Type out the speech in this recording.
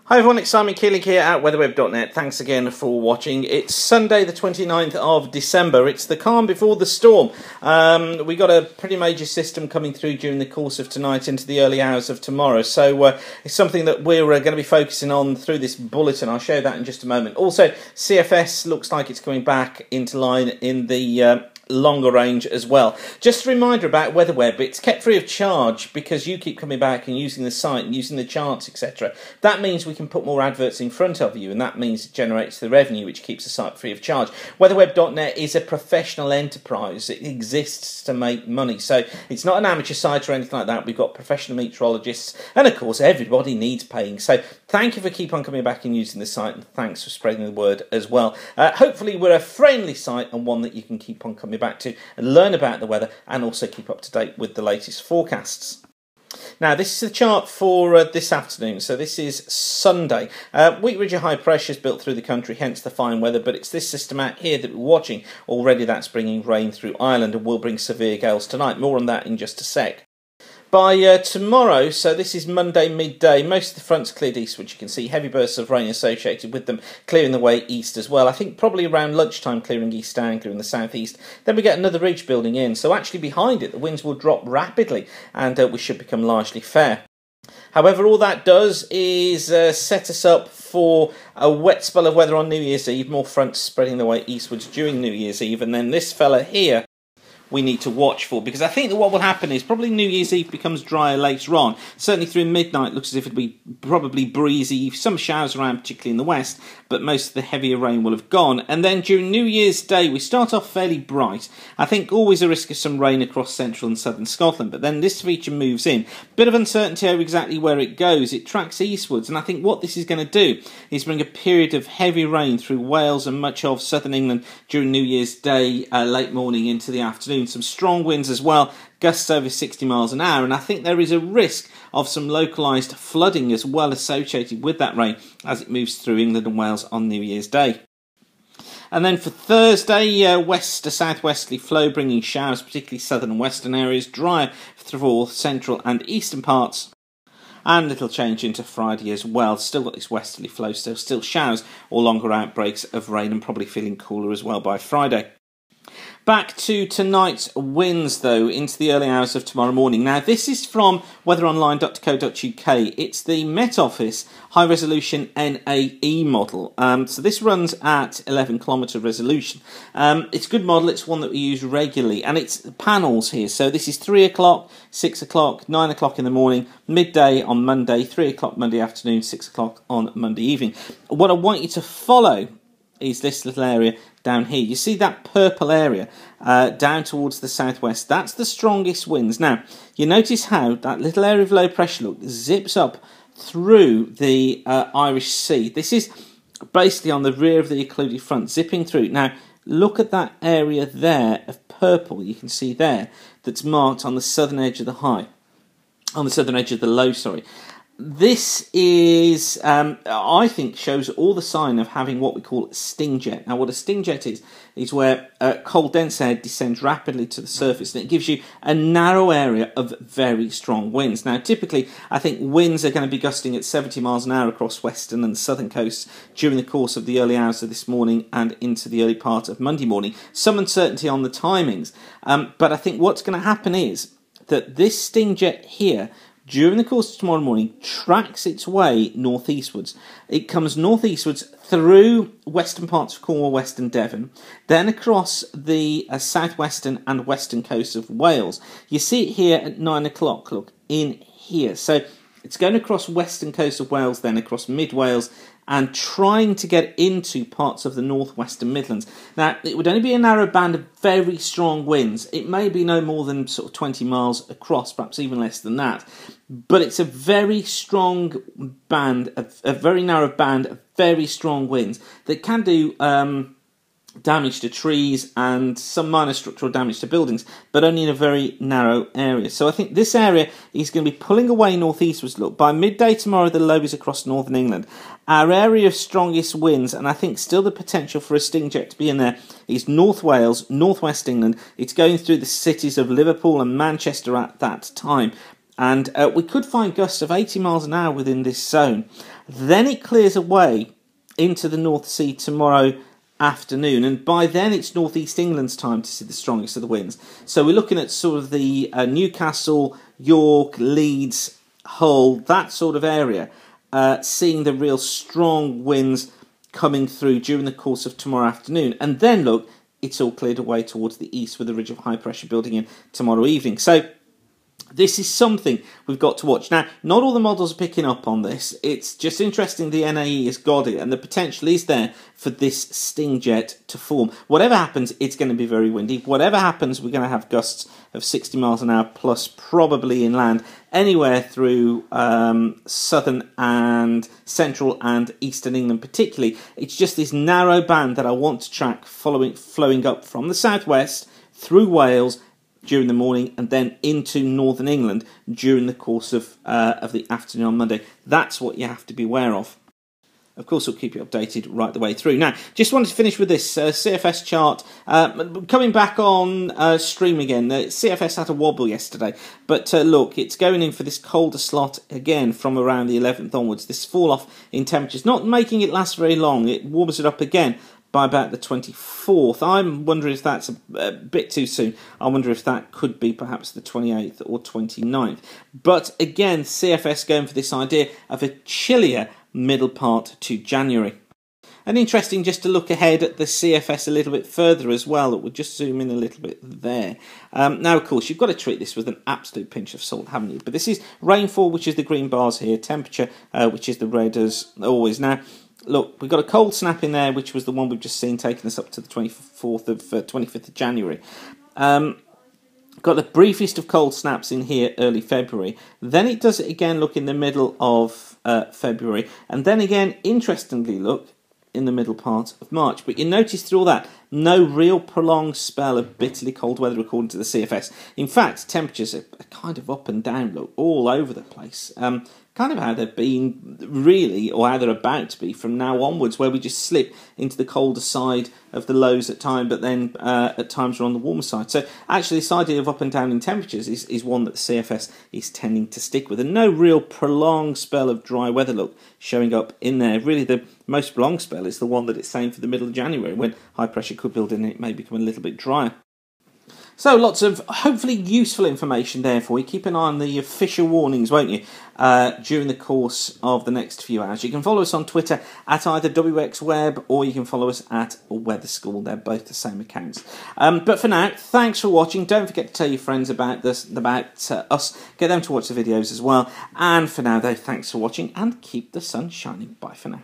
Hi everyone, it's Simon Keeling here at weatherweb.net. Thanks again for watching. It's Sunday the 29th of December. It's the calm before the storm. We got a pretty major system coming through during the course of tonight into the early hours of tomorrow. So it's something that we're going to be focusing on through this bulletin. I'll show that in just a moment. Also, CFS looks like it's coming back into line in the longer range as well. Just a reminder about WeatherWeb, it's kept free of charge because you keep coming back and using the site and using the charts, etc. That means we can put more adverts in front of you, and that means it generates the revenue which keeps the site free of charge. WeatherWeb.net is a professional enterprise. It exists to make money, so it's not an amateur site or anything like that. We've got professional meteorologists, and of course everybody needs paying. So thank you for keep on coming back and using the site, and thanks for spreading the word as well. Hopefully we're a friendly site and one that you can keep on coming back to and learn about the weather and also keep up to date with the latest forecasts. Now, this is the chart for this afternoon. So this is Sunday. Weak ridge of high pressure is built through the country, hence the fine weather. But it's this system out here that we're watching. Already that's bringing rain through Ireland and will bring severe gales tonight. More on that in just a sec. By tomorrow, so this is Monday midday, most of the fronts cleared east, which you can see heavy bursts of rain associated with them, clearing the way east as well. I think probably around lunchtime clearing east Anglia in the southeast. Then we get another ridge building in, so actually behind it the winds will drop rapidly and we should become largely fair. However, all that does is set us up for a wet spell of weather on New Year's Eve, more fronts spreading the way eastwards during New Year's Eve, and then this fella here we need to watch for, because I think that what will happen is probably New Year's Eve becomes drier later on. Certainly through midnight looks as if it'll be probably breezy, some showers around particularly in the west, but most of the heavier rain will have gone. And then during New Year's Day we start off fairly bright. I think always a risk of some rain across central and southern Scotland, but then this feature moves in. Bit of uncertainty over exactly where it goes. It tracks eastwards, and I think what this is going to do is bring a period of heavy rain through Wales and much of southern England during New Year's Day, late morning into the afternoon. Some strong winds as well, gusts over 60 miles an hour, and I think there is a risk of some localised flooding as well associated with that rain as it moves through England and Wales on New Year's Day. And then for Thursday, west to southwesterly flow bringing showers, particularly southern and western areas, drier through central and eastern parts. And little change into Friday as well. Still got this westerly flow, still showers or longer outbreaks of rain, and probably feeling cooler as well by Friday. Back to tonight's winds, though, into the early hours of tomorrow morning. Now, this is from weatheronline.co.uk. It's the Met Office high-resolution NAE model. So this runs at 11-kilometre resolution. It's a good model. It's one that we use regularly. And it's panels here. So this is 3 o'clock, 6 o'clock, 9 o'clock in the morning, midday on Monday, 3 o'clock Monday afternoon, 6 o'clock on Monday evening. What I want you to follow is this little area down here. You see that purple area down towards the southwest? That's the strongest winds. Now, you notice how that little area of low pressure, look, zips up through the Irish Sea. This is basically on the rear of the occluded front, zipping through. Now, look at that area there of purple, you can see there, that's marked on the southern edge of the high. On the southern edge of the low, sorry. This is, I think, shows all the sign of having what we call a sting jet. Now, what a sting jet is where cold, dense air descends rapidly to the surface, and it gives you a narrow area of very strong winds. Now, typically, I think winds are going to be gusting at 70 miles an hour across western and southern coasts during the course of the early hours of this morning and into the early part of Monday morning. Some uncertainty on the timings, but I think what's going to happen is that this sting jet here, during the course of tomorrow morning, tracks its way northeastwards. It comes northeastwards through western parts of Cornwall, western Devon, then across the southwestern and western coast of Wales. You see it here at 9 o'clock, look, in here. So it's going across western coast of Wales, then across mid-Wales, and trying to get into parts of the northwestern Midlands. Now, it would only be a narrow band of very strong winds. It may be no more than sort of 20 miles across, perhaps even less than that. But it's a very strong band, a very narrow band of very strong winds that can do damage to trees and some minor structural damage to buildings, but only in a very narrow area. So I think this area is going to be pulling away northeastwards. Look, by midday tomorrow, the low is across northern England. Our area of strongest winds, and I think still the potential for a sting jet to be in there, is North Wales, northwest England. It's going through the cities of Liverpool and Manchester at that time. And we could find gusts of 80 miles an hour within this zone. Then it clears away into the North Sea tomorrow afternoon, and by then it's northeast England's time to see the strongest of the winds. So we're looking at sort of the Newcastle, York, Leeds, Hull, that sort of area, seeing the real strong winds coming through during the course of tomorrow afternoon. And then look, it's all cleared away towards the east with a ridge of high pressure building in tomorrow evening. So this is something we've got to watch. Now, not all the models are picking up on this. It's just interesting the NAE has got it, and the potential is there for this sting jet to form. Whatever happens, it's going to be very windy. Whatever happens, we're going to have gusts of 60 miles an hour plus, probably inland, anywhere through southern and central and eastern England particularly. It's just this narrow band that I want to track flowing up from the southwest through Wales during the morning and then into northern England during the course of the afternoon on Monday. That's what you have to be aware of. Of course, we'll keep you updated right the way through. Now, just wanted to finish with this CFS chart. Coming back on stream again, the CFS had a wobble yesterday. But look, it's going in for this colder slot again from around the 11th onwards. This fall off in temperatures, not making it last very long. It warms it up again by about the 24th. I'm wondering if that's a bit too soon. I wonder if that could be perhaps the 28th or 29th. But again, CFS going for this idea of a chillier middle part to January. And interesting just to look ahead at the CFS a little bit further as well. We'll just zoom in a little bit there. Now, of course, you've got to treat this with an absolute pinch of salt, haven't you? But this is rainfall, which is the green bars here, temperature, which is the red as always. Now, look, we've got a cold snap in there, which was the one we've just seen, taking us up to the 25th of January. Got the briefest of cold snaps in here early February. Then it does it again, look, in the middle of February. And then again, interestingly, look, in the middle part of March. But you notice through all that, no real prolonged spell of bitterly cold weather according to the CFS. In fact, temperatures are kind of up and down, look, all over the place. Kind of how they've been, really, or how they're about to be from now onwards, where we just slip into the colder side of the lows at times, but then at times we're on the warmer side. So actually this idea of up and down in temperatures is one that the CFS is tending to stick with. And no real prolonged spell of dry weather, look, showing up in there. Really the most prolonged spell is the one that it's saying for the middle of January, when high pressure could build in and it may become a little bit drier. So lots of hopefully useful information there for you. Keep an eye on the official warnings, won't you, during the course of the next few hours. You can follow us on Twitter at either WXWeb or you can follow us at Weather School. They're both the same accounts. But for now, thanks for watching. Don't forget to tell your friends about us. Get them to watch the videos as well. And for now, though, thanks for watching and keep the sun shining. Bye for now.